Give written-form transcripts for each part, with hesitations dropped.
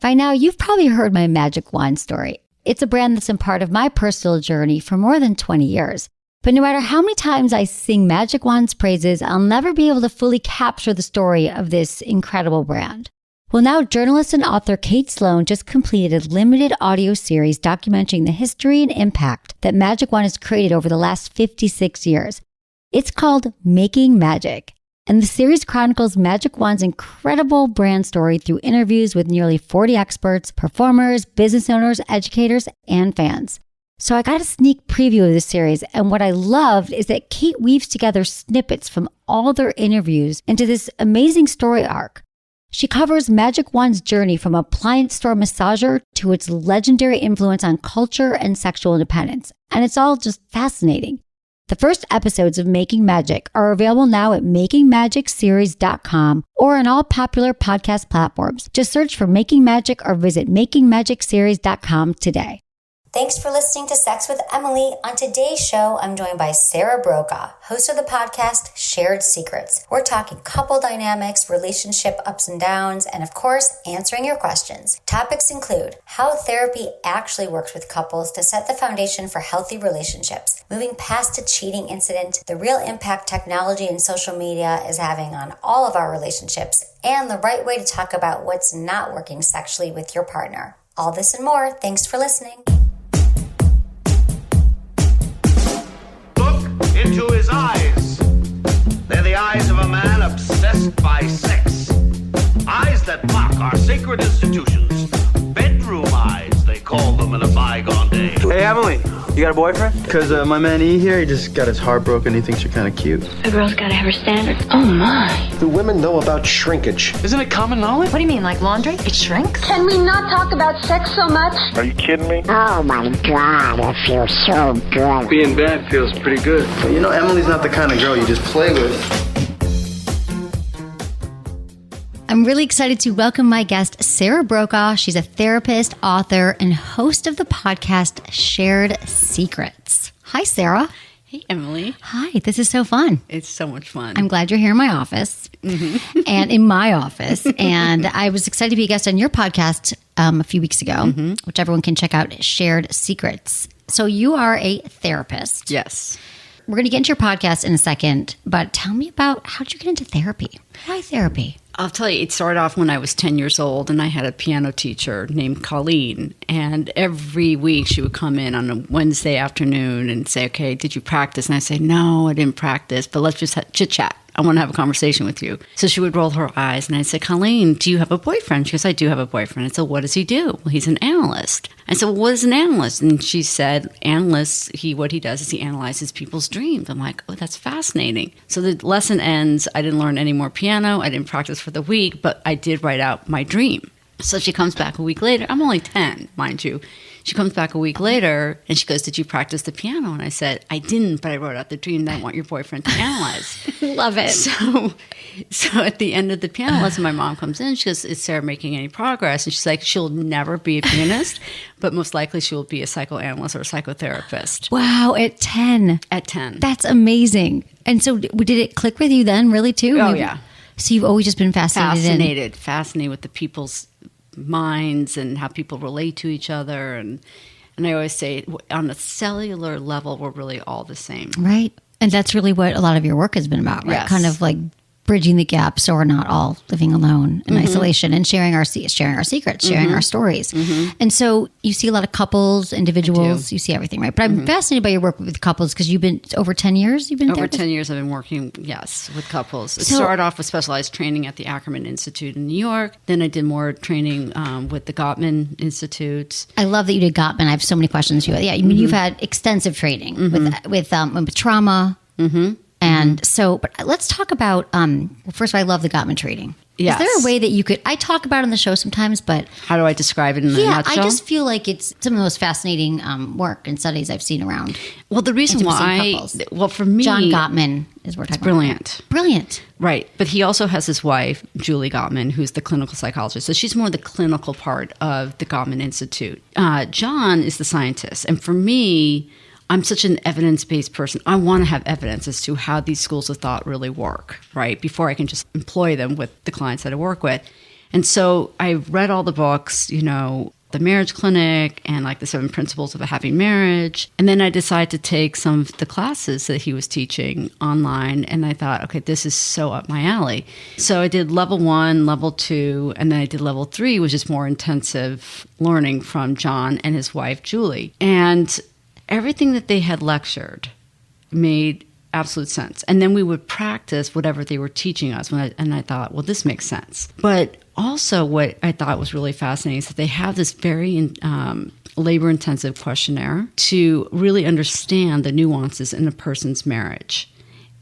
By now, you've probably heard my magic wand story. It's a brand that's been part of my personal journey for more than 20 years. But no matter how many times I sing Magic Wand's praises, I'll never be able to fully capture the story of this incredible brand. Well, now journalist and author Kate Sloan just completed a limited audio series documenting the history and impact that Magic Wand has created over the last 56 years. It's called Making Magic. And the series chronicles Magic Wand's incredible brand story through interviews with nearly 40 experts, performers, business owners, educators, and fans. So I got a sneak preview of this series, and what I loved is that Kate weaves together snippets from all their interviews into this amazing story arc. She covers Magic Wand's journey from appliance store massager to its legendary influence on culture and sexual independence, and it's all just fascinating. The first episodes of Making Magic are available now at makingmagicseries.com or on all popular podcast platforms. Just search for Making Magic or visit makingmagicseries.com today. Thanks for listening to Sex with Emily. On today's show, I'm joined by Sarah Brokaw, host of the podcast Shared Secrets. We're talking couple dynamics, relationship ups and downs, and of course, answering your questions. Topics include how therapy actually works with couples to set the foundation for healthy relationships, moving past a cheating incident, the real impact technology and social media is having on all of our relationships, and the right way to talk about what's not working sexually with your partner. All this and more. Thanks for listening. Into his eyes. They're the eyes of a man obsessed by sex. Eyes that mock our sacred institutions. Bedroom eyes, they call them in a bygone day. Hey, Emily, you got a boyfriend? Because my man E here, he just got his heart broken. He thinks you're kind of cute. A girl's got to have her standards. Oh, my. Do women know about shrinkage? Isn't it common knowledge? What do you mean, like laundry? It shrinks? Can we not talk about sex so much? Are you kidding me? Oh my God, it feels so good. Being bad feels pretty good. But you know, Emily's not the kind of girl you just play with. I'm really excited to welcome my guest, Sarah Brokaw. She's a therapist, author, and host of the podcast Shared Secrets. Hi, Sarah. Hey, Emily. Hi, this is so fun. It's so much fun. I'm glad you're here in my office and in my office. And I was excited to be a guest on your podcast a few weeks ago, which everyone can check out, Shared Secrets. So you are a therapist. Yes. We're going to get into your podcast in a second, but tell me about how did you get into therapy? Why therapy? I'll tell you, it started off when I was 10 years old, and I had a piano teacher named Colleen. And every week she would come in on a Wednesday afternoon and say, okay, did you practice? And I say, no, I didn't practice, but let's just chit-chat. I want to have a conversation with you. So she would roll her eyes, and I'd say, Colleen, do you have a boyfriend? She goes, I do have a boyfriend. I said, what does he do? Well, he's an analyst. I said, well, what is an analyst? And she said, analyst, what he does is he analyzes people's dreams. I'm like, oh, that's fascinating. So the lesson ends. I didn't learn any more piano. I didn't practice for the week, but I did write out my dream. So she comes back a week later. I'm only 10, mind you. She comes back a week later, and she goes, did you practice the piano? And I said, I didn't, but I wrote out the dream that I want your boyfriend to analyze. Love it. So at the end of the piano lesson, my mom comes in. She goes, is Sarah making any progress? And she's like, she'll never be a pianist, but most likely she will be a psychoanalyst or a psychotherapist. Wow, at 10. At 10. That's amazing. And so did it click with you then, really, too? Oh, yeah. So you've always just been fascinated with the people's minds and how people relate to each other. And I always say, on a cellular level, we're really all the same. Right. And that's really what a lot of your work has been about, right? Yes. Kind of like bridging the gap so we're not all living alone in isolation and sharing our secrets, sharing our stories. And so you see a lot of couples, individuals, you see everything, right? But I'm fascinated by your work with couples because you've been over 10 years. You've been over 10 years. I've been working, with couples. It started off with specialized training at the Ackerman Institute in New York. Then I did more training with the Gottman Institute. I love that you did Gottman. I have so many questions. Yeah, I mean, you've had extensive training with trauma. And so, but let's talk about, first of all, I love the Gottman training. Yes. Is there a way that you could, I talk about it on the show sometimes, but. How do I describe it in a nutshell? I just feel like it's some of the most fascinating work and studies I've seen around. Well, the reason why, for me. John Gottman is what we're talking about. Brilliant. Right. But he also has his wife, Julie Gottman, who's the clinical psychologist. So she's more the clinical part of the Gottman Institute. John is the scientist. And for me, I'm such an evidence-based person. I want to have evidence as to how these schools of thought really work, right? Before I can just employ them with the clients that I work with. And so I read all the books, the marriage clinic and like the 7 principles of a happy marriage. And then I decided to take some of the classes that he was teaching online. And I thought, okay, this is so up my alley. So I did level 1, level 2, and then I did level 3, which is more intensive learning from John and his wife, Julie. And everything that they had lectured made absolute sense. And then we would practice whatever they were teaching us. And I thought, well, this makes sense. But also what I thought was really fascinating is that they have this very labor-intensive questionnaire to really understand the nuances in a person's marriage.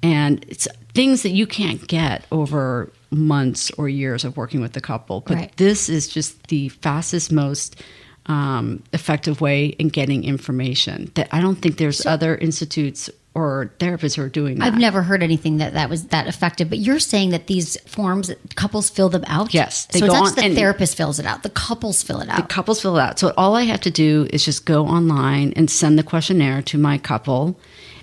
And it's things that you can't get over months or years of working with the couple. But this is just the fastest, most effective way in getting information that I don't think there's other institutes or therapists who are doing that. I've never heard anything that was that effective, but you're saying that these forms, couples fill them out? Yes. So it's not just the therapist fills it out, the couples fill it out. The couples fill it out. So all I have to do is just go online and send the questionnaire to my couple,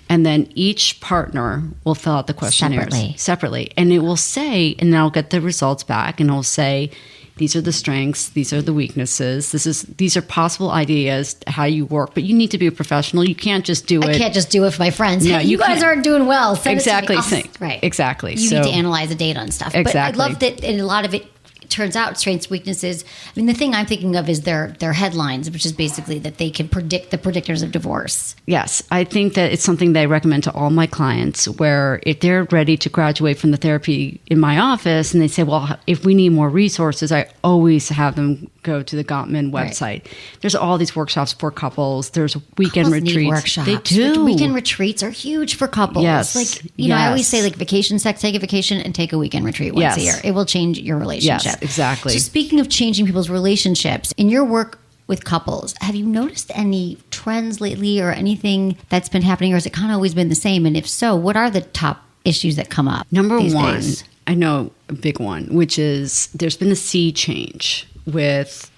and then each partner will fill out the questionnaire separately. And it will say, and then I'll get the results back, and it'll say, these are the strengths, these are the weaknesses, these are possible ideas how you work, but you need to be a professional. You can't just do it. I can't just do it for my friends. No, you guys aren't doing well. Send exactly. it to me. Right. Exactly. You need to analyze the data and stuff. Exactly. But I love that, and a lot of it turns out strengths, weaknesses. I mean, the thing I'm thinking of is their headlines, which is basically that they can predict the predictors of divorce. Yes, I think that it's something that I recommend to all my clients, where if they're ready to graduate from the therapy in my office and they say, well, if we need more resources, I always have them go to the Gottman website. Right. There's all these workshops for couples. There's weekend couples retreats. Need workshops. They do. Weekend retreats are huge for couples. Yes. Like, I always say, like, vacation sex, take a vacation and take a weekend retreat once a year. It will change your relationship. Yes, exactly. So speaking of changing people's relationships, in your work with couples, have you noticed any trends lately or anything that's been happening, or has it kind of always been the same? And if so, what are the top issues that come up? Number these one, days? I know a big one, which is there's been a sea change with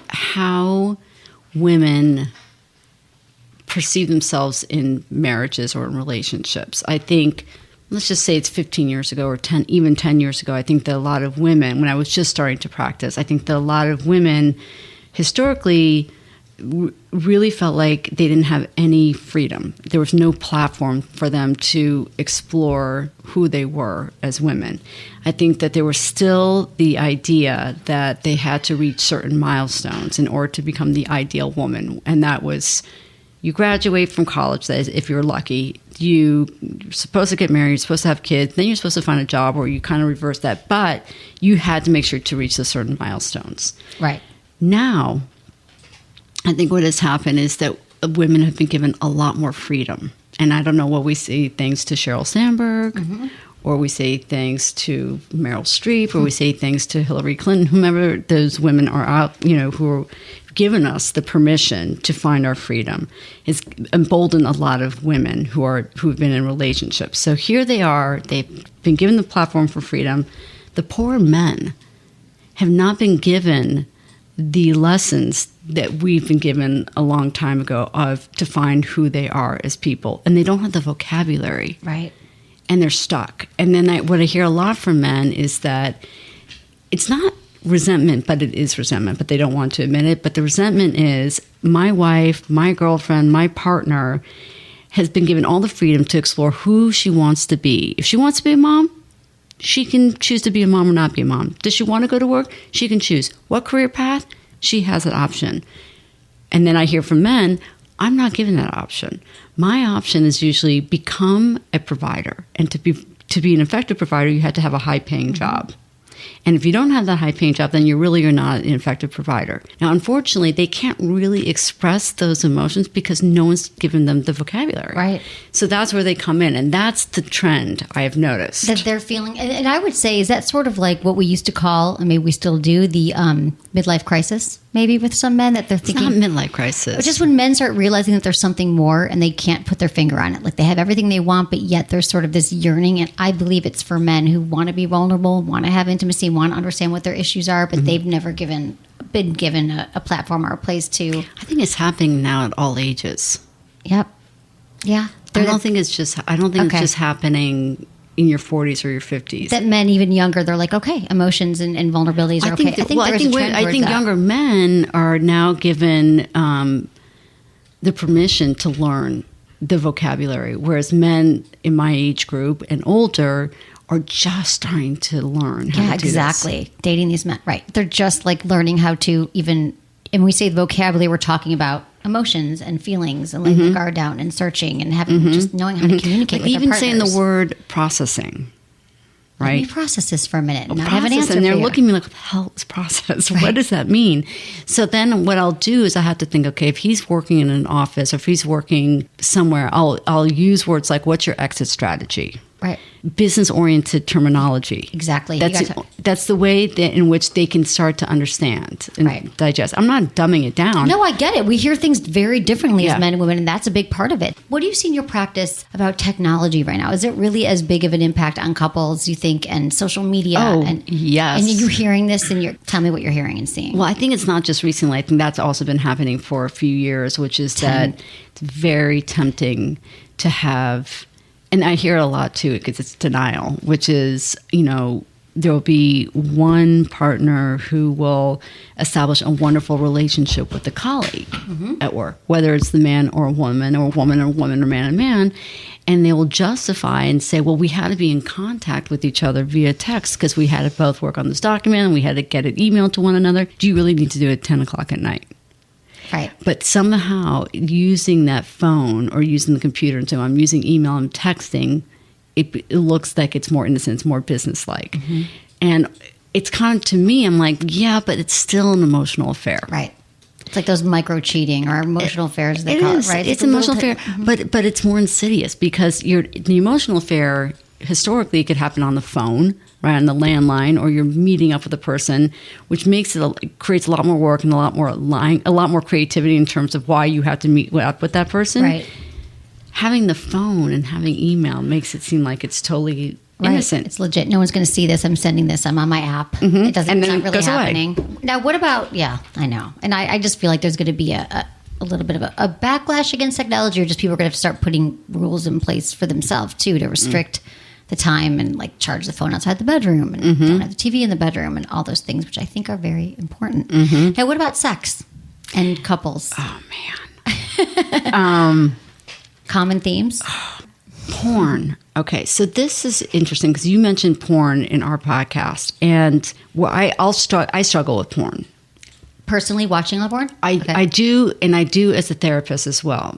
how women perceive themselves in marriages or in relationships. I think, let's just say it's 15 years ago or 10 years ago, I think that a lot of women, when I was just starting to practice, I think that a lot of women historically really felt like they didn't have any freedom. There was no platform for them to explore who they were as women. I think that there was still the idea that they had to reach certain milestones in order to become the ideal woman. And that was, you graduate from college, that is, if you're lucky, you're supposed to get married, you're supposed to have kids, then you're supposed to find a job, or you kind of reverse that. But you had to make sure to reach the certain milestones. Right. Now, I think what has happened is that women have been given a lot more freedom. And I don't know what we say things to Sheryl Sandberg, or we say things to Meryl Streep, or we say things to Hillary Clinton, whomever those women are out, who are given us the permission to find our freedom. It's emboldened a lot of women who've been in relationships. So here they are, they've been given the platform for freedom. The poor men have not been given the lessons that we've been given a long time ago to find who they are as people. And they don't have the vocabulary. Right. And they're stuck. And then what I hear a lot from men is that it's not resentment, but it is resentment, but they don't want to admit it. But the resentment is, my wife, my girlfriend, my partner has been given all the freedom to explore who she wants to be. If she wants to be a mom, she can choose to be a mom or not be a mom. Does she want to go to work? She can choose. What career path? She has that option. And then I hear from men, I'm not given that option. My option is usually become a provider. And to be an effective provider, you have to have a high-paying job. And if you don't have that high-paying job, then you're not an effective provider. Now, unfortunately, they can't really express those emotions because no one's given them the vocabulary. Right. So that's where they come in. And that's the trend I have noticed. That they're feeling, and I would say, is that sort of like what we used to call, and maybe we still do, the midlife crisis, maybe with some men, that they're thinking. It's not midlife crisis. Just when men start realizing that there's something more and they can't put their finger on it. Like they have everything they want, but yet there's sort of this yearning. And I believe it's for men who want to be vulnerable, want to have intimacy, want to understand what their issues are, but they've never been given a platform or a place to. I think it's happening now at all ages. Yep. Yeah. I don't think it's just happening in your 40s or your 50s. That men even younger, they're like, okay, emotions and vulnerabilities are okay. I think younger men are now given the permission to learn the vocabulary, whereas men in my age group and older are just starting to learn how to do exactly. this. Dating these men, right. They're just like learning how to even, and when we say vocabulary, we're talking about emotions and feelings and letting the guard down and searching and having just knowing how to communicate with even their saying the partners. word processing, right? Let me process this for a minute and not Process, have an answer and they're for you. looking at me like, what the hell is process? What does that mean? So then what I'll do is I have to think, okay, if he's working in an office or if he's working somewhere, I'll use words like, what's your exit strategy? Right. Business-oriented terminology. Exactly. That's the way in which they can start to understand and digest. I'm not dumbing it down. No, I get it. We hear things very differently Yeah. as men and women, and that's a big part of it. What do you see in your practice about technology right now? Is it really as big of an impact on couples, you think, and social media? Oh, and, yes. And you hearing this, and tell me what you're hearing and seeing. Well, I think it's not just recently. I think that's also been happening for a few years, which is that it's very tempting to have, and I hear it a lot too, because it's denial, which is, there will be one partner who will establish a wonderful relationship with a colleague at work, whether it's the man or a woman, or a woman or a woman, or man and man. And they will justify and say, well, we had to be in contact with each other via text because we had to both work on this document and we had to get it emailed to one another. Do you really need to do it at 10 o'clock at night? Right. But somehow using that phone or using the computer, and so I'm using email, I'm texting, it looks like it's more innocent, it's more businesslike. And it's kind of, to me, I'm like, yeah, but it's still an emotional affair. Right. It's like those micro cheating or emotional affairs they call it, right? It's a emotional little affair, but it's more insidious because the emotional affair historically could happen on the phone, right, on the landline, or you're meeting up with a person, which creates a lot more work and a lot more creativity in terms of why you have to meet up with that person. Right. Having the phone and having email makes it seem like it's totally innocent. It's legit. No one's going to see this. I'm sending this. I'm on my app. It doesn't. And It's then not it really goes away. happening. Now, what about? Yeah, I know. And I just feel like there's going to be a little bit of a backlash against technology, or just people are going to have to start putting rules in place for themselves too to restrict the time and like charge the phone outside the bedroom and don't have the TV in the bedroom and all those things, which I think are very important. Now, what about sex and couples? Oh man. Common themes. Porn. Okay, so this is interesting because you mentioned porn in our podcast, and I struggle with porn. Personally, watching all porn? I do, and I do as a therapist as well,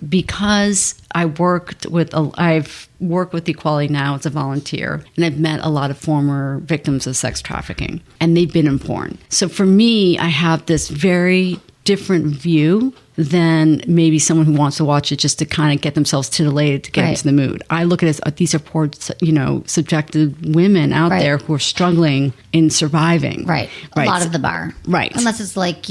because I've worked with Equality Now as a volunteer, and I've met a lot of former victims of sex trafficking, and they've been in porn. So for me, I have this very different view than maybe someone who wants to watch it just to kind of get themselves titillated to get into the mood. I look at it as these are poor, subjected women out there who are struggling in surviving. Right. A lot of them are. Right. Unless it's like,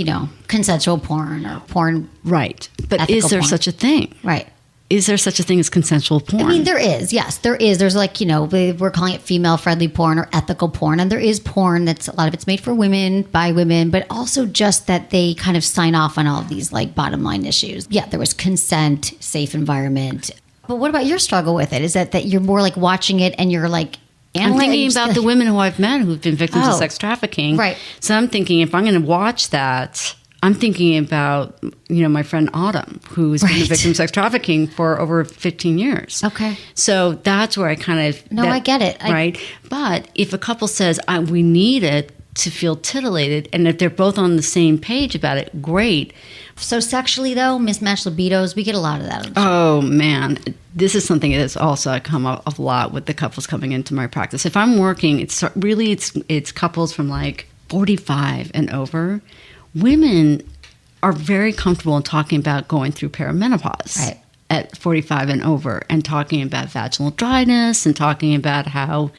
consensual porn or porn. Right. But is there porn. such a thing? Right. Is there such a thing as consensual porn? I mean, there is. Yes, there is. There's like, we're calling it female-friendly porn or ethical porn. And there is porn that's, a lot of it's made for women, by women, but also just that they kind of sign off on all of these like bottom line issues. Yeah, there was consent, safe environment. But what about your struggle with it? Is that you're more like watching it and you're like, I'm thinking about the women who I've met who've been victims of sex trafficking. Right. So I'm thinking if I'm going to watch that, I'm thinking about, my friend Autumn, who's been a victim of sex trafficking for over 15 years. Okay. So that's where I kind of... No, I get it. Right? But if a couple says, we need it to feel titillated, and if they're both on the same page about it, great. So sexually, though, mismatched libidos, we get a lot of that. Oh, man. This is something that's also come up a lot with the couples coming into my practice. If I'm working, it's couples from like 45 and over. Women are very comfortable in talking about going through perimenopause at 45 and over, and talking about vaginal dryness, and talking about how,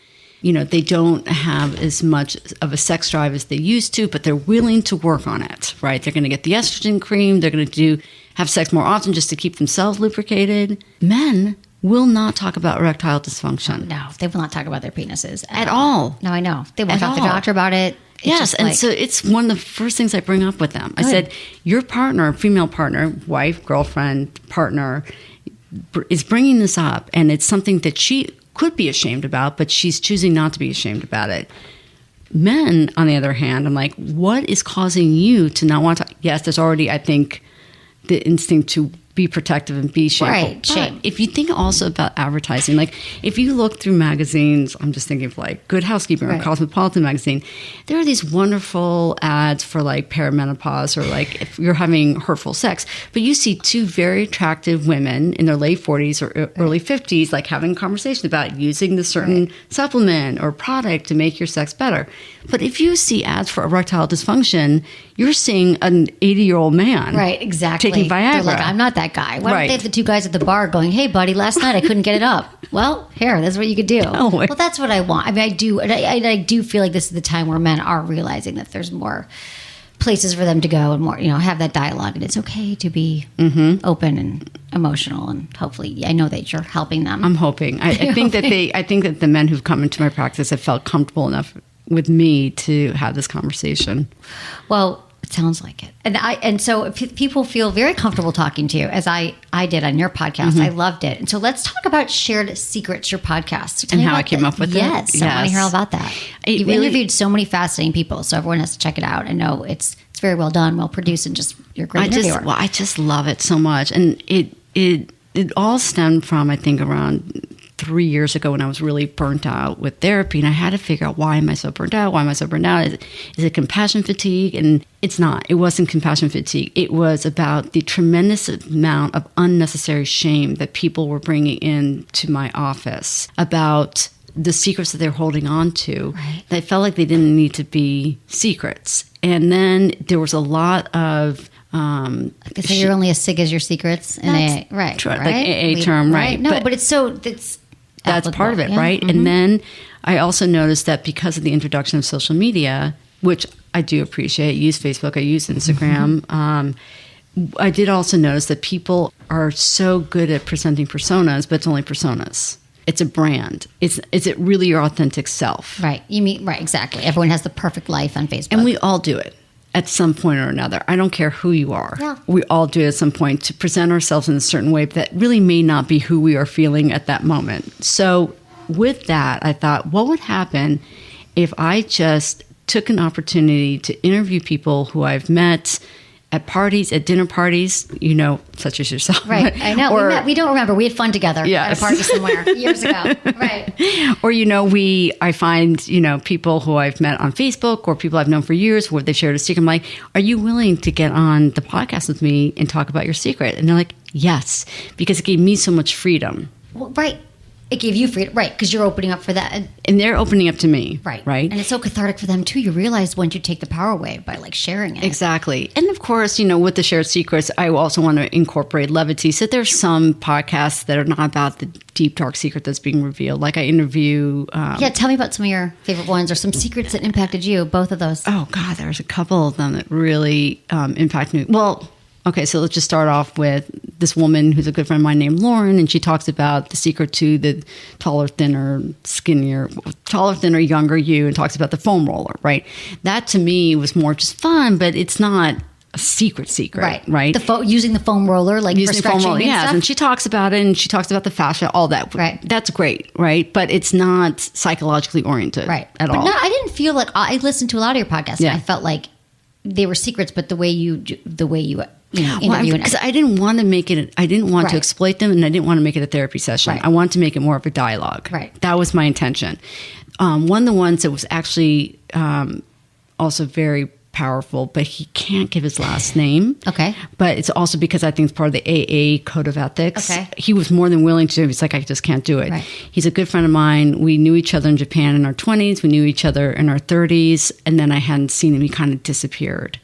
they don't have as much of a sex drive as they used to, but they're willing to work on it, right? They're going to get the estrogen cream. They're going to have sex more often just to keep themselves lubricated. Men will not talk about erectile dysfunction. No, they will not talk about their penises at all. No, I know. They won't talk to the doctor about it. Yes, and so it's one of the first things I bring up with them. I said, your partner, female partner, wife, girlfriend, partner, is bringing this up, and it's something that she could be ashamed about, but she's choosing not to be ashamed about it. Men, on the other hand, I'm like, what is causing you to not want to? Yes, there's already, I think, the instinct to be protective and be shameful. Right, shame. If you think also about advertising, like if you look through magazines, I'm just thinking of like Good Housekeeping or Cosmopolitan magazine, there are these wonderful ads for like perimenopause or like if you're having hurtful sex, but you see two very attractive women in their late 40s or early 50s like having a conversation about using this certain supplement or product to make your sex better. But if you see ads for erectile dysfunction, you're seeing an 80-year-old man Right, exactly. taking Viagra. They're like, I'm not that guy. Why don't they have the two guys at the bar going, hey, buddy, last night I couldn't get it up. Well, here, that's what you could do. Oh, well, that's what I want. I mean, I do. And I do feel like this is the time where men are realizing that there's more places for them to go and more, have that dialogue. And it's okay to be open and emotional. And hopefully, I know that you're helping them. I'm hoping. I think that the men who've come into my practice have felt comfortable enough with me to have this conversation. Well, it sounds like it. And so if people feel very comfortable talking to you, as I did on your podcast. I loved it. And so let's talk about Shared Secrets, your podcast. And how I came up with it. Yes, I want to hear all about that. You've interviewed so many fascinating people, so everyone has to check it out. I know it's very well done, well produced, and just you're a great interviewer. I just love it so much. And it all stemmed from, I think, around 3 years ago when I was really burnt out with therapy, and I had to figure out, why am I so burnt out? Why am I so burnt out? Is it compassion fatigue? And it's not. It wasn't compassion fatigue. It was about the tremendous amount of unnecessary shame that people were bringing into my office about the secrets that they're holding on to. Right. That felt like they didn't need to be secrets. And then there was a lot of so you're only as sick as your secrets in AA, right? Like AA term, right? No, but it's that's part of it, yeah. right? And then I also noticed that because of the introduction of social media, which I do appreciate, I use Facebook, I use Instagram. I did also notice that people are so good at presenting personas, but it's only personas. It's a brand. Is it really your authentic self? Right. You mean, right, exactly. Everyone has the perfect life on Facebook. And we all do it at some point or another. I don't care who you are. Yeah. We all do it at some point to present ourselves in a certain way that really may not be who we are feeling at that moment. So with that, I thought, what would happen if I just took an opportunity to interview people who I've met at parties, at dinner parties, such as yourself. Right, I know. We don't remember. We had fun together at a party somewhere years ago. Right. Or, I find, people who I've met on Facebook or people I've known for years where they shared a secret. I'm like, are you willing to get on the podcast with me and talk about your secret? And they're like, yes, because it gave me so much freedom. Well, right. It gave you freedom, right? Because you're opening up for that, and they're opening up to me, right? And it's so cathartic for them too. You realize once you take the power away by sharing it, exactly. And of course, with the Shared Secrets, I also want to incorporate levity. So there's some podcasts that are not about the deep dark secret that's being revealed. Like I interview. Tell me about some of your favorite ones or some secrets that impacted you. Both of those. Oh God, there's a couple of them that really impacted me. Well. Okay, so let's just start off with this woman who's a good friend of mine named Lauren, and she talks about the secret to the taller, thinner, younger you, and talks about the foam roller, right? That to me was more just fun, but it's not a secret, right? Using the foam roller, like using for stretching foam roller, and stuff. and she talks about it, and she talks about the fascia, all that. Right. That's great, right? But it's not psychologically oriented, right? At all. No, I didn't feel like I listened to a lot of your podcasts, and I felt like they were secrets, but the way you because I didn't want to make it. I didn't want to exploit them, and I didn't want to make it a therapy session. Right. I wanted to make it more of a dialogue. Right. That was my intention. One of the ones that was actually also very powerful, but he can't give his last name. Okay. But it's also because I think it's part of the AA code of ethics. Okay. He was more than willing to do it. He's like, I just can't do it. Right. He's a good friend of mine. We knew each other in Japan in our 20s. We knew each other in our 30s. And then I hadn't seen him. He kind of disappeared.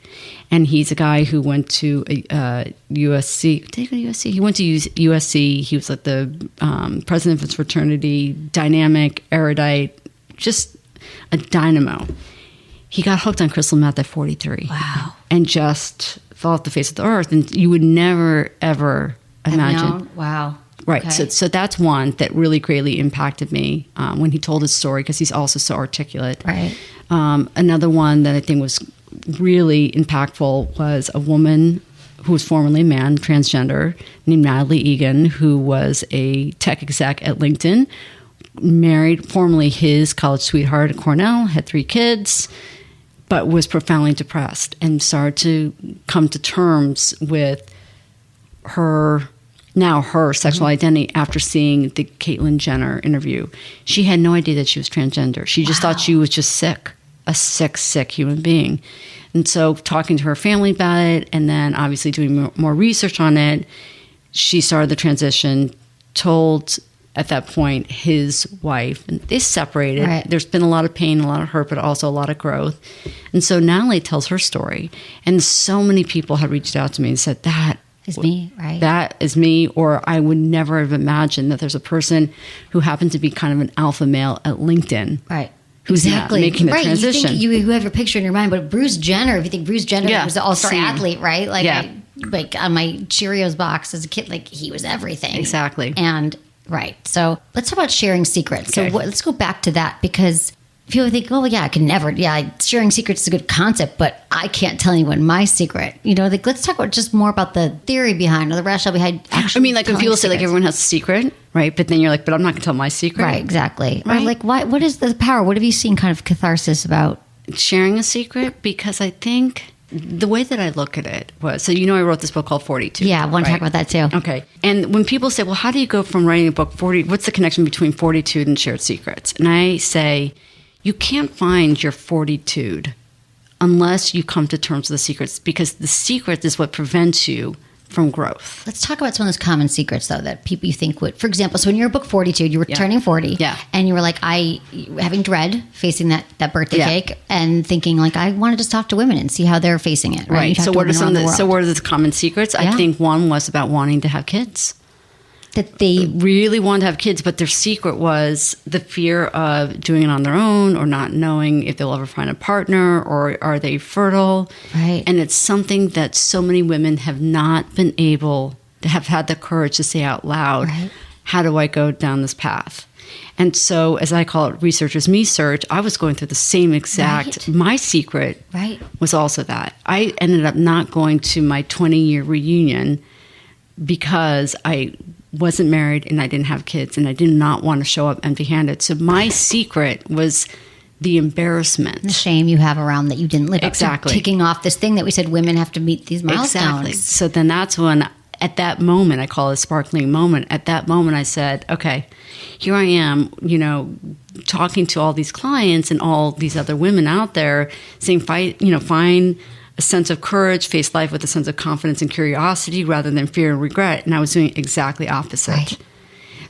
And he's a guy who went to USC. Did he go to USC? He went to USC. He was like the president of his fraternity, dynamic, erudite, just a dynamo. He got hooked on crystal meth at 43. Wow. And just fell off the face of the earth. And you would never, ever imagine. Wow. Right. Okay. So that's one that really greatly impacted me when he told his story, because he's also so articulate. Right. Another one that I think was really impactful was a woman who was formerly a man, transgender, named Natalie Egan, who was a tech exec at LinkedIn, married formerly his college sweetheart at Cornell, had 3 kids, but was profoundly depressed and started to come to terms with her sexual identity after seeing the Caitlyn Jenner interview. She had no idea that she was transgender. She just thought she was just sick, a sick human being. And so talking to her family about it, and then obviously doing more research on it, she started the transition, told at that point his wife, and they separated. Right. There's been a lot of pain, a lot of hurt, but also a lot of growth. And so Natalie tells her story. And so many people have reached out to me and said, that is me, right? That is me, or I would never have imagined that there's a person who happened to be kind of an alpha male at LinkedIn. Right. Who's making the transition. You have a picture in your mind, but Bruce Jenner, if you think Bruce Jenner was an all-star athlete, right? Like on my Cheerios box as a kid, like he was everything. Exactly. And right. So let's talk about sharing secrets. Okay. So let's go back to that, because people think, oh yeah, I can never. Yeah, sharing secrets is a good concept, but I can't tell anyone my secret. Like let's talk about just more about the theory behind, or the rationale behind. Actually, like when people say like everyone has a secret, right? But then you're like, but I'm not going to tell my secret. Right. Exactly. Right? Or like, what is the power? What have you seen kind of catharsis about sharing a secret? Because I think the way that I look at it was, so I wrote this book called 42. Yeah, I want to talk about that too. Okay. And when people say, well, how do you go from writing a book 40, what's the connection between fortitude and shared secrets? And I say, you can't find your fortitude unless you come to terms with the secrets, because the secret is what prevents you from growth. Let's talk about some of those common secrets, though, that people you think would. For example, so in your book 42, you were turning 40, and you were like, having dread facing that birthday cake, and thinking like, I want to just talk to women and see how they're facing it. Right. So what are the common secrets? I think one was about wanting to have kids. That they really wanted to have kids, but their secret was the fear of doing it on their own, or not knowing if they'll ever find a partner, or are they fertile. Right. And it's something that so many women have not been able to have had the courage to say out loud, how do I go down this path? And so, as I call it, researchers me search, I was going through the same exact, my secret was also that. I ended up not going to my 20-year reunion because I wasn't married and I didn't have kids, and I did not want to show up empty-handed. So my secret was the embarrassment. The shame you have around that you didn't live up to ticking off this thing that we said women have to meet these milestones. Exactly. So then that's when, at that moment, I call it a sparkling moment. At that moment, I said, okay, here I am, talking to all these clients and all these other women out there saying, find a sense of courage, face life with a sense of confidence and curiosity rather than fear and regret. And I was doing exactly opposite. Right.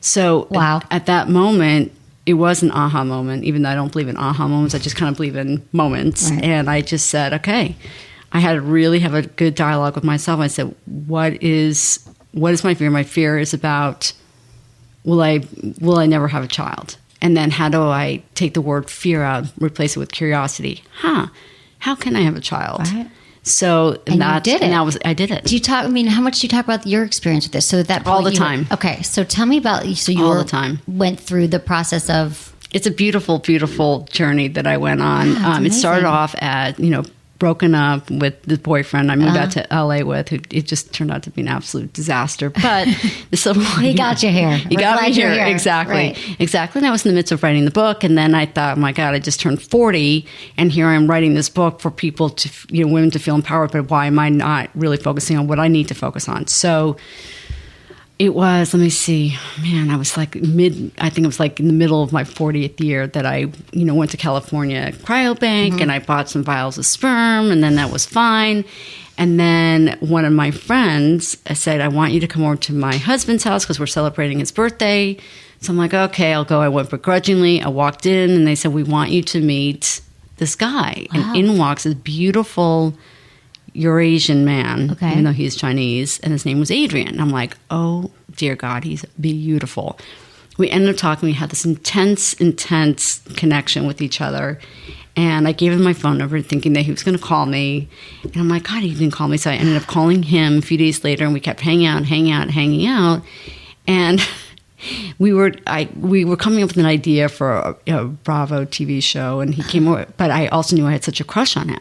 So at that moment, it was an aha moment, even though I don't believe in aha moments. I just kind of believe in moments. Right. And I just said, okay, I had to really have a good dialogue with myself. I said, what is my fear? My fear is about, will I never have a child? And then how do I take the word fear out, replace it with curiosity? How can I have a child? Right. So I did it. I did it. Do you talk? I mean, how much do you talk about your experience with this? So at that point, all the time. Okay, so tell me about. So you all the time went through the process of. It's a beautiful, beautiful journey that I went on. It started off at broken up with the boyfriend I moved out to LA with, who it just turned out to be an absolute disaster. But the silver he got you here. He got me here. Exactly. Right. Exactly. And I was in the midst of writing the book. And then I thought, oh my God, I just turned 40. And here I am writing this book for people to, women to feel empowered. But why am I not really focusing on what I need to focus on? So it was, let me see, man, I was like in the middle of my 40th year that I, went to California Cryobank and I bought some vials of sperm, and then that was fine. And then one of my friends said, I want you to come over to my husband's house because we're celebrating his birthday. So I'm like, okay, I'll go. I went begrudgingly. I walked in and they said, we want you to meet this guy. Wow. And in walks this beautiful Eurasian man, even though he's Chinese, and his name was Adrian. I'm like, oh dear God, he's beautiful. We ended up talking. We had this intense connection with each other. And I gave him my phone number thinking that he was going to call me. And I'm like, God, he didn't call me. So I ended up calling him a few days later, and we kept hanging out. And we were coming up with an idea for a Bravo TV show, and he came over, but I also knew I had such a crush on him.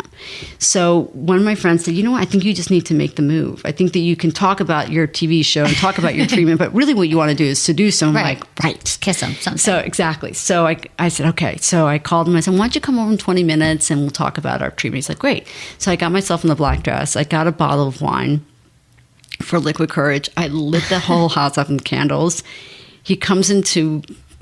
So one of my friends said, you know what, I think you just need to make the move. I think that you can talk about your TV show and talk about your treatment, but really what you want to do is seduce him. Right. Like, right. Kiss him. Something. So exactly. So I said, okay. So I called him. I said, why don't you come over in 20 minutes and we'll talk about our treatment. He's like, great. So I got myself in the black dress. I got a bottle of wine for liquid courage. I lit the whole house up in candles. He comes into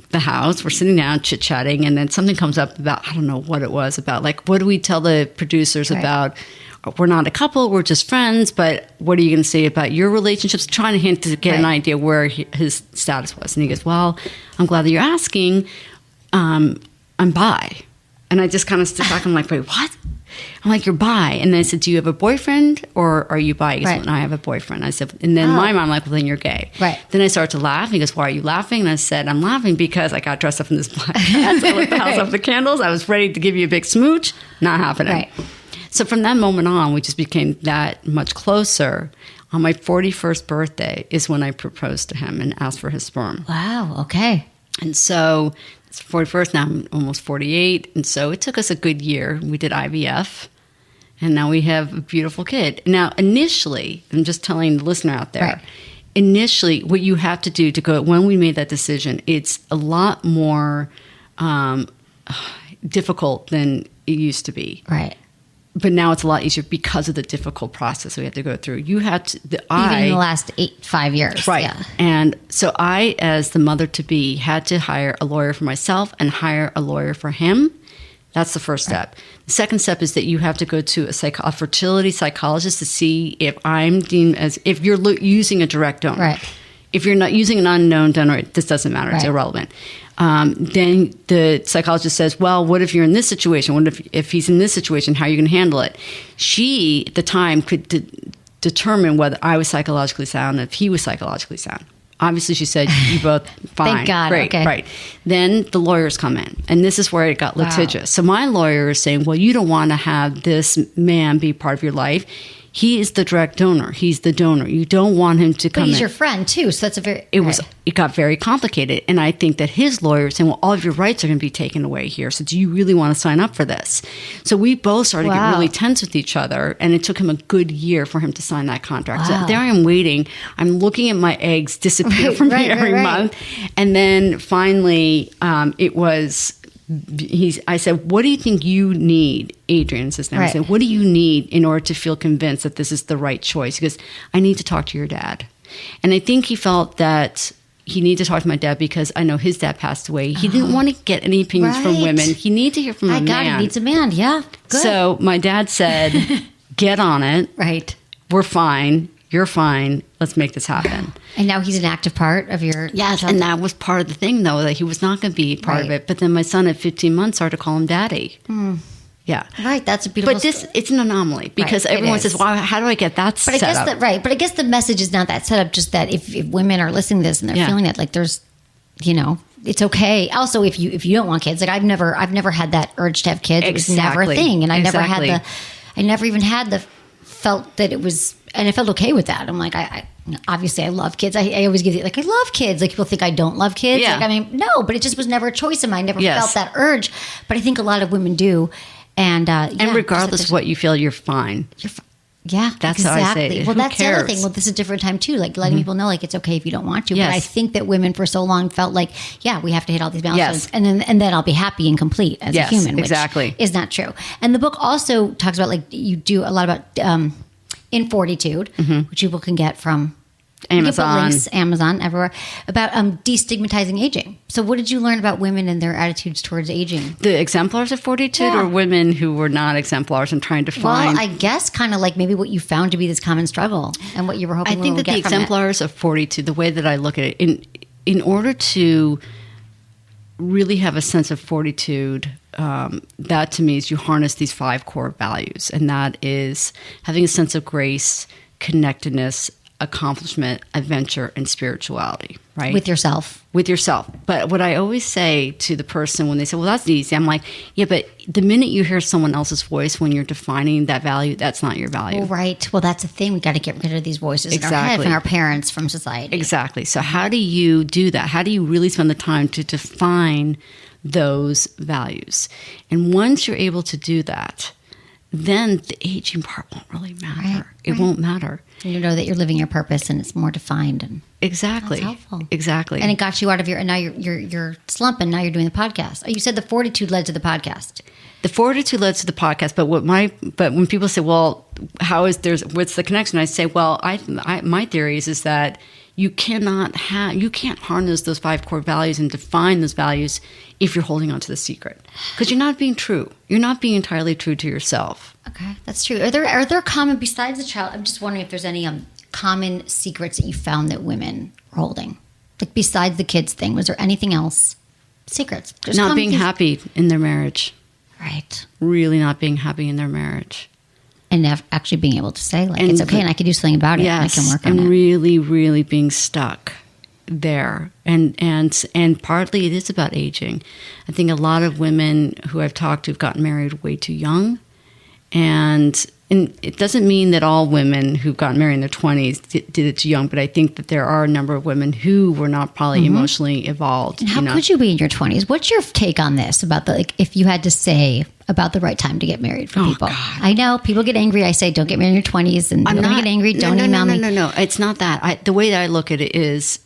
the house. We're sitting down chit-chatting, and then something comes up about, I don't know what it was, about like, what do we tell the producers about? We're not a couple, we're just friends, but what are you going to say about your relationships? Trying to hint to get an idea where his status was. And he goes, well, I'm glad that you're asking. I'm bi. And I just kind of stood back. I'm like, wait, what? I'm like, you're bi. And then I said, do you have a boyfriend or are you bi? He goes, well, I have a boyfriend. I said, and then my mom, I'm like, well, then you're gay. Right. Then I started to laugh. He goes, why are you laughing? And I said, I'm laughing because I got dressed up in this black dress. I lit the house up with the candles. I was ready to give you a big smooch. Not happening. Right. So from that moment on, we just became that much closer. On my 41st birthday is when I proposed to him and asked for his sperm. Wow. Okay. And so it's 41st, now I'm almost 48. And so it took us a good year. We did IVF, and now we have a beautiful kid. Now, initially, I'm just telling the listener out there, initially, what you have to do to go, when we made that decision, it's a lot more difficult than it used to be. Right. But now it's a lot easier because of the difficult process we have to go through. You have to, even in the last 5 years. Right. Yeah. And so I, as the mother-to-be, had to hire a lawyer for myself and hire a lawyer for him. That's the first step. The second step is that you have to go to a fertility psychologist to see if I'm deemed as, if you're using a direct donor. Right. If you're not using an unknown donor, this doesn't matter. It's irrelevant. Then the psychologist says, well, what if you're in this situation? What if he's in this situation? How are you going to handle it? She, at the time, could determine whether I was psychologically sound and if he was psychologically sound. Obviously, she said, you both fine. Thank God. Great, okay. Right. Then the lawyers come in. And this is where it got litigious. So my lawyer is saying, well, you don't want to have this man be part of your life. He is the direct donor. He's the donor. You don't want him to come in. But he's your friend, too, so that's a very... It got very complicated. And I think that his lawyer is saying, well, all of your rights are going to be taken away here. So do you really want to sign up for this? So we both started to get really tense with each other. And it took him a good year for him to sign that contract. So there I am waiting. I'm looking at my eggs disappear from me every month. And then finally, it was... I said, what do you think you need? Adrian says now. I said, what do you need in order to feel convinced that this is the right choice? He goes, I need to talk to your dad. And I think he felt that he needed to talk to my dad because I know his dad passed away. He didn't want to get any opinions from women. He needed to hear from a man. He needs a man. Yeah. Good. So my dad said, get on it. Right. We're fine. You're fine. Let's make this happen. And now he's an active part of your... Yes, and that was part of the thing, though, that he was not going to be part of it. But then my son at 15 months started to call him daddy. Yeah. Right, that's a beautiful... But it's an anomaly because everyone says, well, how do I get that set up? But I guess the message is not that set up, just that if women are listening to this and they're feeling it, like there's, it's okay. Also, if you don't want kids, like I've never had that urge to have kids. It was never a thing. And I never felt that it was... And I felt okay with that. I'm like, obviously I love kids. I always give it like, I love kids. Like people think I don't love kids. Yeah. Like, I mean, no, but it just was never a choice of mine. I never felt that urge. But I think a lot of women do. And regardless of what you feel, you're fine. Yeah, that's exactly. how I say it. Well, that's cares? the other thing. Well, this is a different time too. Like letting people know, like it's okay if you don't want to. Yes. But I think that women for so long felt like, we have to hit all these milestones, and then I'll be happy and complete as a human. Which is not true. And the book also talks about like you do a lot about in Fortitude, which people can get from Amazon, Amazon, everywhere, about destigmatizing aging. So what did you learn about women and their attitudes towards aging? The exemplars of Fortitude or women who were not exemplars and trying to find... Well, I guess kind of like maybe what you found to be this common struggle and what you were hoping I think that the exemplars of Fortitude, the way that I look at it, in order to really have a sense of fortitude, that to me is you harness these 5 core values. And that is having a sense of grace, connectedness, accomplishment, adventure, and spirituality, right? With yourself. With yourself. But what I always say to the person when they say, well, that's easy, I'm like, yeah, but the minute you hear someone else's voice when you're defining that value, that's not your value. Well, right. Well, that's the thing. We got to get rid of these voices in our head Exactly. from our parents, from society. Exactly. So how do you do that? How do you really spend the time to define those values? And once you're able to do that, then the aging part won't really matter. Right, It won't matter. And you know that you're living your purpose and it's more defined. And Exactly. That's helpful. Exactly. And it got you out of your, and now you're slumping. Now you're doing the podcast. Oh, you said the fortitude led to the podcast. The fortitude led to the podcast, but when people say, well, what's the connection? I say, well, my theory is that you can't harness those 5 core values and define those values if you're holding on to the secret, because you're not being true. You're not being entirely true to yourself. Okay, that's true. Are there common, besides the child? I'm just wondering if there's any common secrets that you found that women are holding, like besides the kids thing. Was there anything else? Secrets. There's Not common being things- happy in their marriage. Right. Really not being happy in their marriage. And actually being able to say, like, it's okay and I can do something about it. Yes, I can work on and it. really, really being stuck there. And partly it is about aging. I think a lot of women who I've talked to have gotten married way too young. And it doesn't mean that all women who've gotten married in their 20s did it too young, but I think that there are a number of women who were not probably emotionally evolved. And how could you be in your 20s? What's your take on this about if you had to say about the right time to get married for people? God. I know people get angry. I say, don't get married in your 20s. And you're going to get angry. Don't email me. No. It's not that. The way that I look at it is,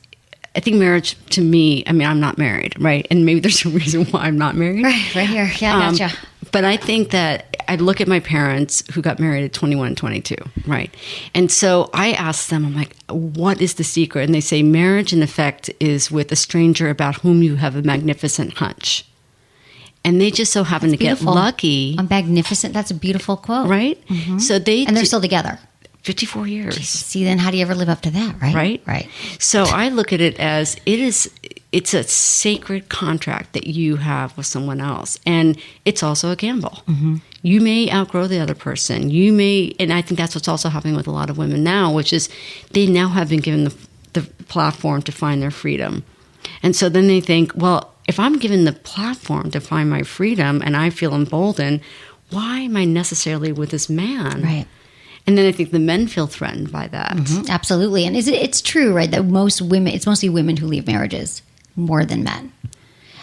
I think marriage to me, I mean, I'm not married, right? And maybe there's a reason why I'm not married. Right here. Yeah, I gotcha. But I think that I look at my parents who got married at 21 and 22, right? And so I ask them, I'm like, what is the secret? And they say marriage, in effect, is with a stranger about whom you have a magnificent hunch. And they just so happen to get lucky. A magnificent. That's a beautiful quote. Right? Mm-hmm. So and they're still together. 54 years. See, then how do you ever live up to that, right? Right. So I look at it as it's a sacred contract that you have with someone else. And it's also a gamble. Mm-hmm. You may outgrow the other person. And I think that's what's also happening with a lot of women now, which is they now have been given the platform to find their freedom. And so then they think, well, if I'm given the platform to find my freedom and I feel emboldened, why am I necessarily with this man? Right. And then I think the men feel threatened by that. Mm-hmm. Absolutely. And it's true, right, that it's mostly women who leave marriages more than men.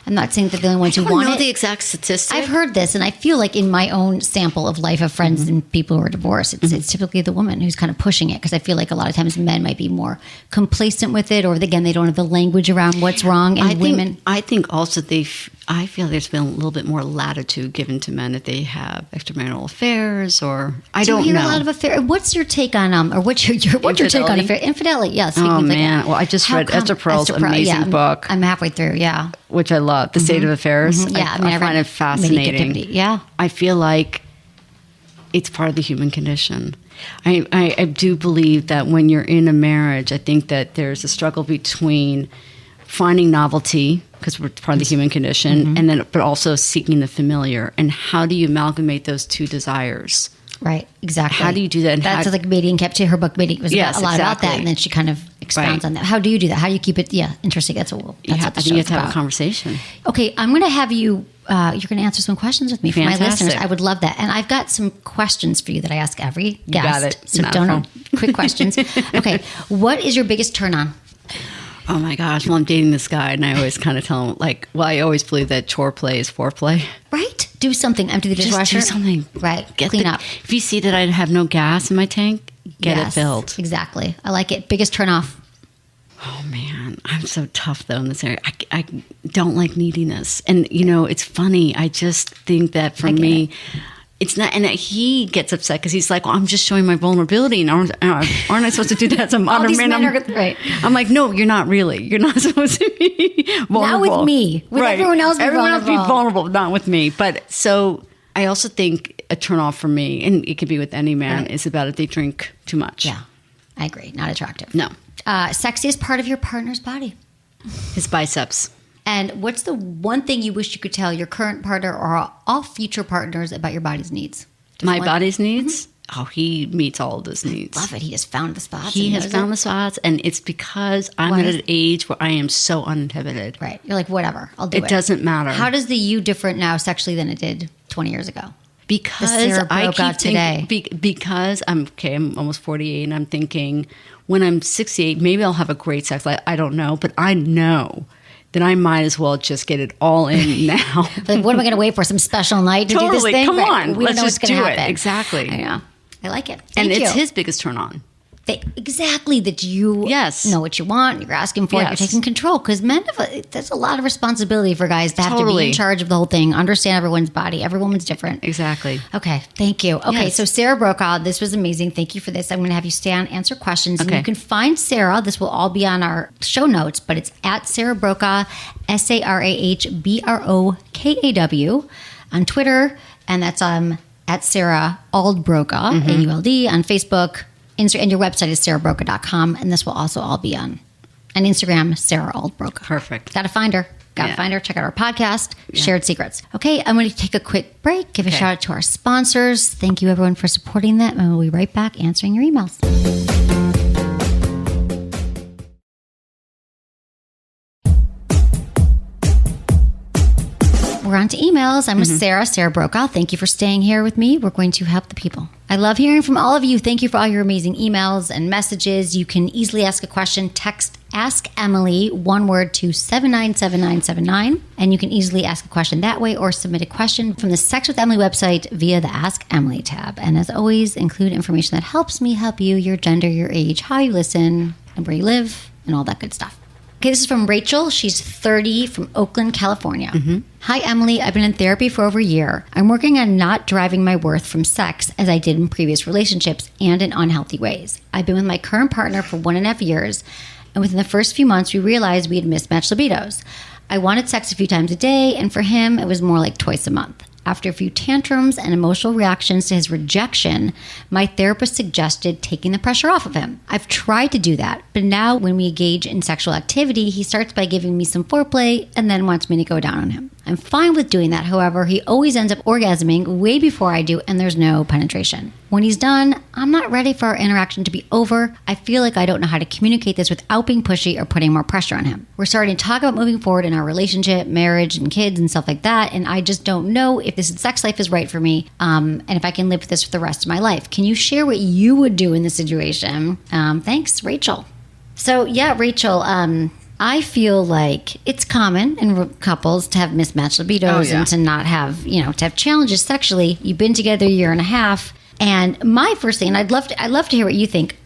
I'm not saying that they're the only ones who want I don't know it. the exact statistic. I've heard this, and I feel like in my own sample of life of friends and people who are divorced, it's typically the woman who's kind of pushing it, because I feel like a lot of times men might be more complacent with it, or again, they don't have the language around what's wrong, and women... I think also I feel there's been a little bit more latitude given to men if they have extramarital affairs, or I don't hear know. a lot of affairs. What's your take on or what's your take on affair? Infidelity? Yes. Oh man! Well, I just read Esther Perel's amazing book. I'm halfway through. Yeah. Which I love, The State of Affairs. Mm-hmm. Yeah, I find it fascinating. Yeah. I feel like it's part of the human condition. I do believe that when you're in a marriage, I think that there's a struggle between finding novelty, because we're part of the human condition, and then but also seeking the familiar. And how do you amalgamate those two desires? Right, exactly. How do you do that? And that's like Mating Captivity. Her book Mating was a lot about that, and then she kind of expounds on that. How do you do that? How do you keep it? Yeah, interesting. That's what I think you have to have a conversation. Okay, I'm going to have you. You're going to answer some questions with me for my listeners. I would love that, and I've got some questions for you that I ask every guest. Got it. So don't quick questions. Okay, what is your biggest turn on? Oh my gosh! Well, I'm dating this guy, and I always kind of tell him, I always believe that chore play is foreplay. Right. Do something. Empty the dishwasher. Just do something. Right. Clean up. If you see that I have no gas in my tank, get it filled. Exactly. I like it. Biggest turn off. Oh man, I'm so tough though in this area. I don't like neediness, and it's funny. I just think that for me. It's not, and he gets upset because he's like, "Well, I'm just showing my vulnerability, and aren't I supposed to do that as a modern man?" Right. I'm like, "No, you're not really. You're not supposed to be vulnerable. Not with me. With everyone else, everyone else be vulnerable, but not with me." But so I also think a turnoff for me, and it could be with any man, is about if they drink too much. Yeah, I agree. Not attractive. No. Sexiest part of your partner's body? His biceps. And what's the one thing you wish you could tell your current partner or all future partners about your body's needs? My body's needs? Oh, he meets all of those needs. Love it. He has found the spots. He and has knows found it. the spots, and it's because I'm at an age where I am so uninhibited. Right. You're like, whatever, I'll do it. It doesn't matter. How does the you different now sexually than it did 20 years ago? Because Sarah I Brokaw keep thinking, because I'm almost 48, and I'm thinking when I'm 68, maybe I'll have a great sex life. I don't know, but I know that I might as well just get it all in now. Like, what am I going to wait for? Some special night to do this Totally. thing? Come on. We don't Let's know what's just going to do it. happen. Exactly. I know. I like it. And Thank you. it's his biggest turn on. Exactly, that you Yes. know what you want, you're asking for it, you're Yes. taking control. Because men there's a lot of responsibility for guys to have to be Totally. in charge of the whole thing, understand everyone's body. Every woman's different. Exactly. Okay, thank you. Okay, Yes. so Sarah Brokaw, this was amazing. Thank you for this. I'm going to have you stand, answer questions. And Okay. you can find Sarah. This will all be on our show notes, but it's at Sarah Brokaw, SarahBrokaw on Twitter. And that's at Sarah Brokaw, AULD, on Facebook. And your website is sarahbrokaw.com. And this will also all be on Instagram, Sarah Brokaw. Perfect. Got to find her. Got to Yeah. find her. Check out our podcast, Shared Secrets. Okay, I'm going to take a quick break, give a shout out to our sponsors. Thank you, everyone, for supporting that. And we'll be right back answering your emails. We're on to emails. I'm with Sarah Brokaw. Thank you for staying here with me. We're going to help the people. I love hearing from all of you. Thank you for all your amazing emails and messages. You can easily ask a question. Text Ask Emily, one word, to 797979. And you can easily ask a question that way or submit a question from the Sex with Emily website via the Ask Emily tab. And as always, include information that helps me help you, your gender, your age, how you listen, and where you live, and all that good stuff. Okay, this is from Rachel. She's 30 from Oakland, California. Hi, Emily. I've been in therapy for over a year. I'm working on not deriving my worth from sex as I did in previous relationships and in unhealthy ways. I've been with my current partner for 1.5 years, and within the first few months, we realized we had mismatched libidos. I wanted sex a few times a day, and for him, it was more like twice a month. After a few tantrums and emotional reactions to his rejection, my therapist suggested taking the pressure off of him. I've tried to do that, but now when we engage in sexual activity, he starts by giving me some foreplay and then wants me to go down on him. I'm fine with doing that. However, he always ends up orgasming way before I do, and there's no penetration. When he's done, I'm not ready for our interaction to be over. I feel like I don't know how to communicate this without being pushy or putting more pressure on him. We're starting to talk about moving forward in our relationship, marriage, and kids and stuff like that, and I just don't know if this sex life is right for me, and if I can live with this for the rest of my life. Can you share what you would do in this situation? Thanks, Rachel. So, yeah, Rachel, I feel like it's common in couples to have mismatched libidos and to not have, to have challenges sexually. You've been together a year and a half. And my first thing, and I'd love to hear what you think.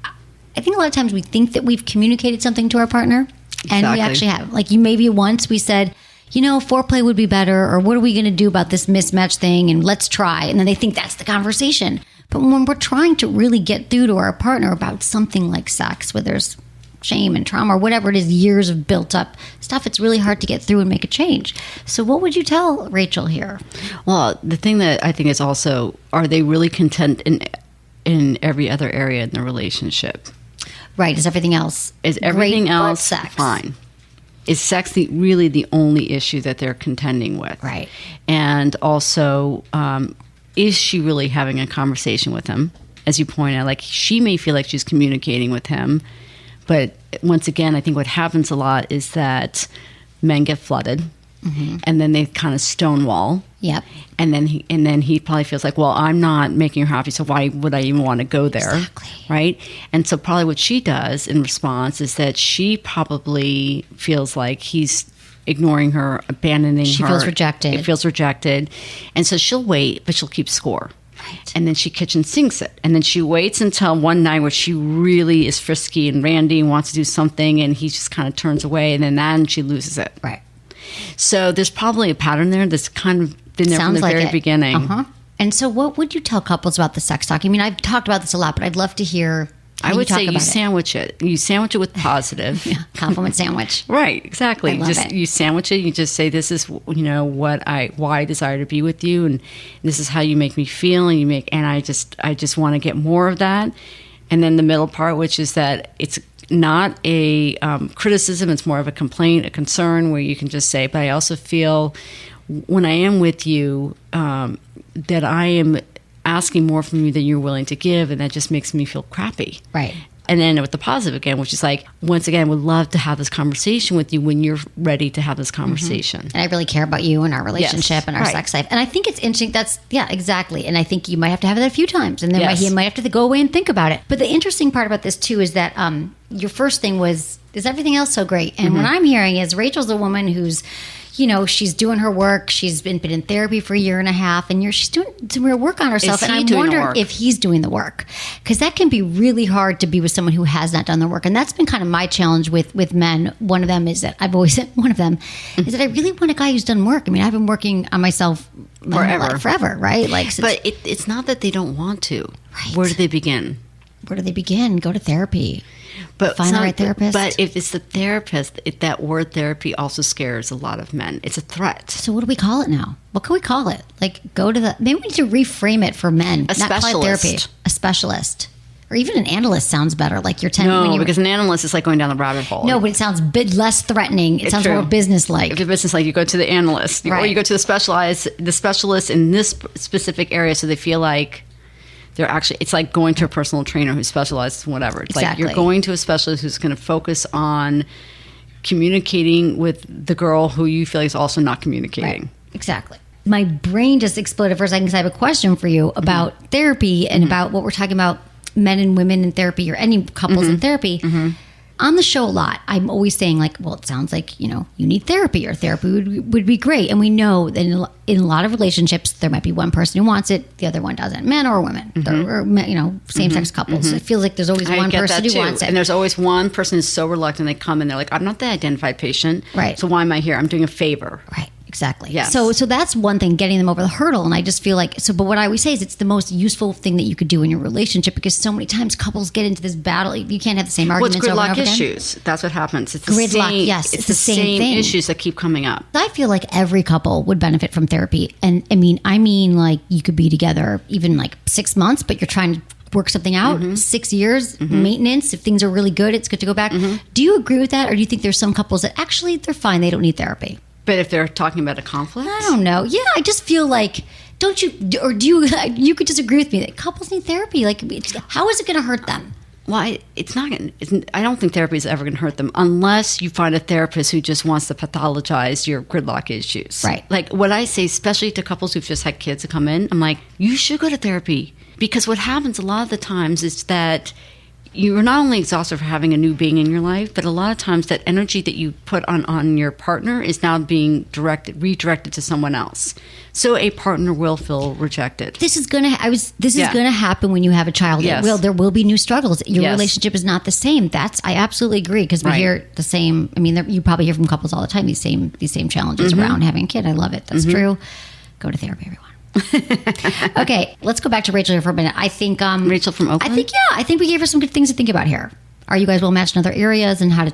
I think a lot of times we think that we've communicated something to our partner, and we actually have. Like, maybe once we said, foreplay would be better, or what are we going to do about this mismatch thing, and let's try. And then they think that's the conversation. But when we're trying to really get through to our partner about something like sex, where there's shame and trauma or whatever it is, years of built up stuff, it's really hard to get through and make a change. So what would you tell Rachel here? Well, the thing that I think is also, are they really content in every other area in the relationship? Right. Is everything else sex fine? Is sex really the only issue that they're contending with? Right. And also, is she really having a conversation with him? As you point out, like, she may feel like she's communicating with him, but once again, I think what happens a lot is that men get flooded, and then they kind of stonewall. Yep. And then he probably feels like, well, I'm not making her happy, so why would I even want to go there? Exactly. Right? And so probably what she does in response is that she probably feels like he's ignoring her, abandoning her. She feels rejected. It feels rejected. And so she'll wait, but she'll keep score. Right. And then she kitchen sinks it. And then she waits until one night where she really is frisky and randy and wants to do something, and he just kind of turns away, and then she loses it. Right. So there's probably a pattern there that's kind of been there from the very beginning. And so what would you tell couples about the sex talk? I mean, I've talked about this a lot, but I'd love to hear I would say you sandwich it. You sandwich it with positive. Compliment sandwich. Right, exactly. I love it. You sandwich it. You just say, this is, why I desire to be with you, and this is how you make me feel, and I just want to get more of that. And then the middle part, which is that it's not a criticism, it's more of a complaint, a concern, where you can just say, but I also feel when I am with you that I am asking more from you than you're willing to give, and that just makes me feel crappy. Right. And then with the positive again, which is like, once again, would love to have this conversation with you when you're ready to have this conversation. And I really care about you and our relationship and our sex life. And I think it's interesting. Exactly. And I think you might have to have it a few times. And then he might have to go away and think about it. But the interesting part about this too is that your first thing was, is everything else so great? And what I'm hearing is Rachel's a woman who's, she's doing her work. She's been in therapy for a year and a half, and she's doing some real work on herself. And I wonder if he's doing the work, because that can be really hard to be with someone who has not done the work. And that's been kind of my challenge with men. One of them is that I really want a guy who's done work. I mean, I've been working on myself forever, right? But it's not that they don't want to. Right. Where do they begin? Go to therapy. But find the right therapist. But if it's the therapist, that word therapy also scares a lot of men. It's a threat. So what do we call it now? What can we call it? Maybe we need to reframe it for men. A specialist. Therapy. A specialist. Or even an analyst sounds better. Because an analyst is like going down the rabbit hole. No, but it sounds a bit less threatening. It sounds more business-like. If you're business-like, you go to the analyst. Right. Or you go to the specialist in this specific area, so they feel like they're actually, it's like going to a personal trainer who specializes in whatever. It's like you're going to a specialist who's going to focus on communicating with the girl who you feel like is also not communicating. Right. Exactly. My brain just exploded for a second because I have a question for you about therapy and about what we're talking about, men and women in therapy or any couples in therapy. On the show a lot, I'm always saying it sounds like, you need therapy, or therapy would be great. And we know that in a lot of relationships, there might be one person who wants it, the other one doesn't, men or women, or same-sex couples. It feels like there's always one person who wants it. And there's always one person who's so reluctant, they come and they're like, I'm not the identified patient. Right. So why am I here? I'm doing a favor. Right. Exactly. Yes. So that's one thing, getting them over the hurdle. And I just feel like, but what I always say is it's the most useful thing that you could do in your relationship, because so many times couples get into this battle. You can't have the same arguments over and over again. It's gridlock issues. That's what happens. It's the gridlock, same, yes. It's the same thing. Issues that keep coming up. I feel like every couple would benefit from therapy. And I mean like you could be together even 6 months, but you're trying to work something out, 6 years, maintenance. If things are really good, it's good to go back. Do you agree with that? Or do you think there's some couples that actually they're fine, they don't need therapy? But if they're talking about a conflict? I don't know. Yeah, I just feel like, don't you, or do you, you could disagree with me that couples need therapy. How is it going to hurt them? Well, it's not going to, I don't think therapy is ever going to hurt them unless you find a therapist who just wants to pathologize your gridlock issues. Right. Like what I say, especially to couples who've just had kids to come in, I'm like, you should go to therapy, because what happens a lot of the times is that you're not only exhausted for having a new being in your life, but a lot of times that energy that you put on your partner is now being redirected to someone else. So a partner will feel rejected. This is going to happen when you have a child. Yes. There will be new struggles. Your relationship is not the same. I absolutely agree, because we hear the same. I mean, you probably hear from couples all the time these same challenges around having a kid. I love it. That's true. Go to therapy, everyone. Okay, let's go back to Rachel here for a minute. I think Rachel from Oakland. I think we gave her some good things to think about here. Are you guys well matched in other areas, and how to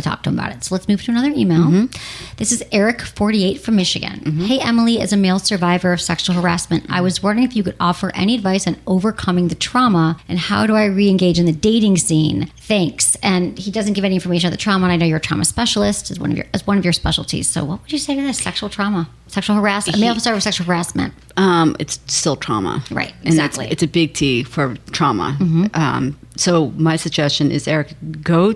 talk to them about it? So let's move to another email. This is Eric, 48, from Michigan. Hey, Emily, as a male survivor of sexual harassment, I was wondering if you could offer any advice on overcoming the trauma, and how do I re-engage in the dating scene? Thanks. And he doesn't give any information on the trauma, and I know you're a trauma specialist as one of your specialties. So what would you say to this? Sexual trauma, sexual harassment, a male survivor of sexual harassment. It's still trauma. Right, exactly. And it's a big T for trauma. So my suggestion is, Eric, go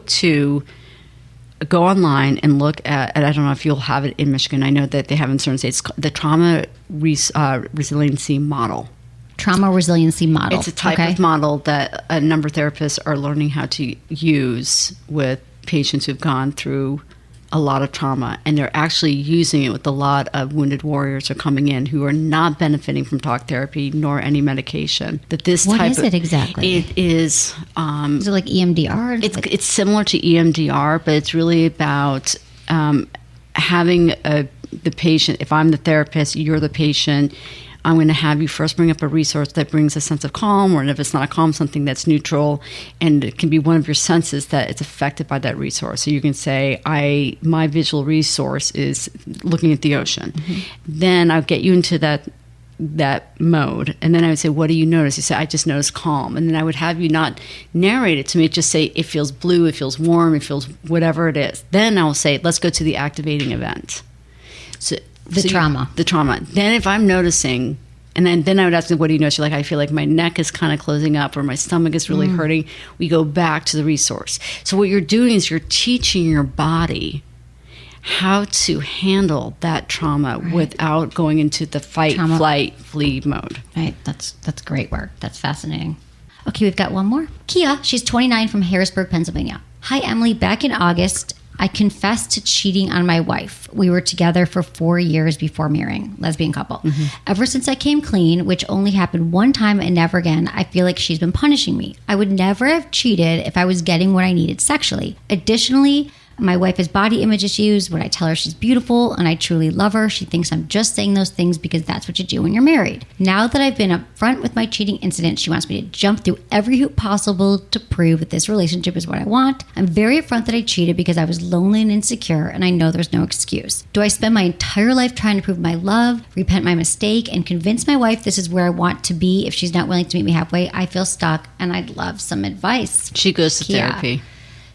online and look at, and I don't know if you'll have it in Michigan. I know that they have in certain states, the trauma resiliency model. Trauma resiliency model. It's a type of model that a number of therapists are learning how to use with patients who've gone through a lot of trauma, and they're actually using it with a lot of wounded warriors who are coming in who are not benefiting from talk therapy nor any medication. What is it exactly? It is. Is it like EMDR? It's similar to EMDR, but it's really about having the patient. If I'm the therapist, you're the patient. I'm going to have you first bring up a resource that brings a sense of calm, or if it's not calm, something that's neutral, and it can be one of your senses that it's affected by that resource. So you can say, my visual resource is looking at the ocean. Then I'll get you into that mode, and then I would say, what do you notice? You say, I just notice calm. And then I would have you not narrate it to me, just say, it feels blue, it feels warm, it feels whatever it is. Then I'll say, let's go to the activating event. The trauma. Then if I'm noticing And then I would ask them, what do you know? She's like, I feel like my neck is kind of closing up or my stomach is really hurting. We go back to the resource. So what you're doing is you're teaching your body how to handle that trauma without going into the fight, flight, flee mode. Right. That's great work. That's fascinating. Okay, we've got one more. Kia, she's 29 from Harrisburg, Pennsylvania. Hi, Emily. Back in August, I confessed to cheating on my wife. We were together for 4 years before marrying, lesbian couple. Ever since I came clean, which only happened one time and never again, I feel like she's been punishing me. I would never have cheated if I was getting what I needed sexually. Additionally, my wife has body image issues. When I tell her she's beautiful and I truly love her, she thinks I'm just saying those things because that's what you do when you're married. Now that I've been upfront with my cheating incident, she wants me to jump through every hoop possible to prove that this relationship is what I want. I'm very upfront that I cheated because I was lonely and insecure, and I know there's no excuse. Do I spend my entire life trying to prove my love, repent my mistake, and convince my wife this is where I want to be if she's not willing to meet me halfway? I feel stuck, and I'd love some advice. She goes to Kia. therapy.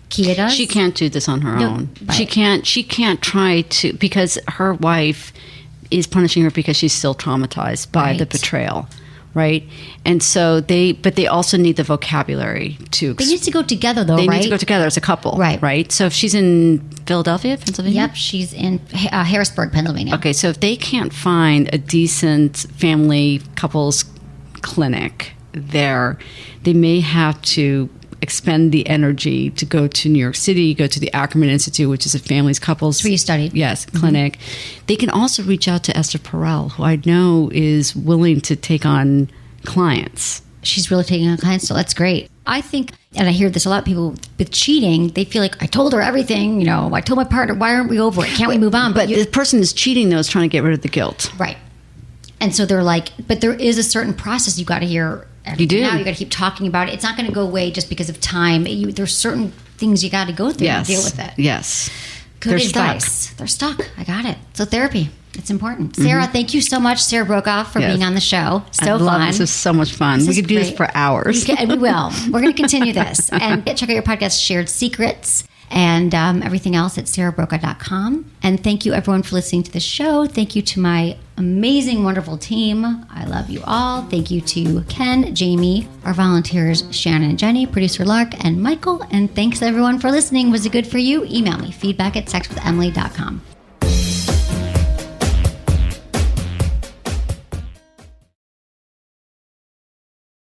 Kia does? She can't do this on her own. Right. She can't try to, because her wife is punishing her because she's still traumatized by the betrayal, right? And so they also need the vocabulary to. They need to go together, though, They right? need to go together as a couple, Right. Right. So if she's in Philadelphia, Pennsylvania. Yep, she's in Harrisburg, Pennsylvania. Okay, so if they can't find a decent family couples clinic there, they may have to expend the energy to go to New York City, go to the Ackerman Institute, which is a families couples. That's where you studied. Yes, clinic. They can also reach out to Esther Perel, who I know is willing to take on clients. She's really taking on clients, so that's great. I think, and I hear this a lot, people with cheating, they feel like, I told her everything, I told my partner, why aren't we over it? Can't we move on? But the person is cheating, though, is trying to get rid of the guilt. Right. And so they're like, but there is a certain process you got to hear. You do. Now you got to keep talking about it. It's not going to go away just because of time. There's certain things you got to go through to deal with it. Yes. Good advice. They're stuck. I got it. So therapy. It's important. Sarah, thank you so much, Sarah Brokaw, for being on the show. So fun. This is so much fun. We could do this for hours. We will. We're going to continue this. And check out your podcast, Shared Secrets, and everything else at sarahbrokaw.com. And thank you, everyone, for listening to the show. Thank you to my amazing, wonderful team. I love you all. Thank you to Ken, Jamie, our volunteers, Shannon and Jenny, producer Lark, and Michael. And thanks, everyone, for listening. Was it good for you? Email me, feedback@sexwithemily.com.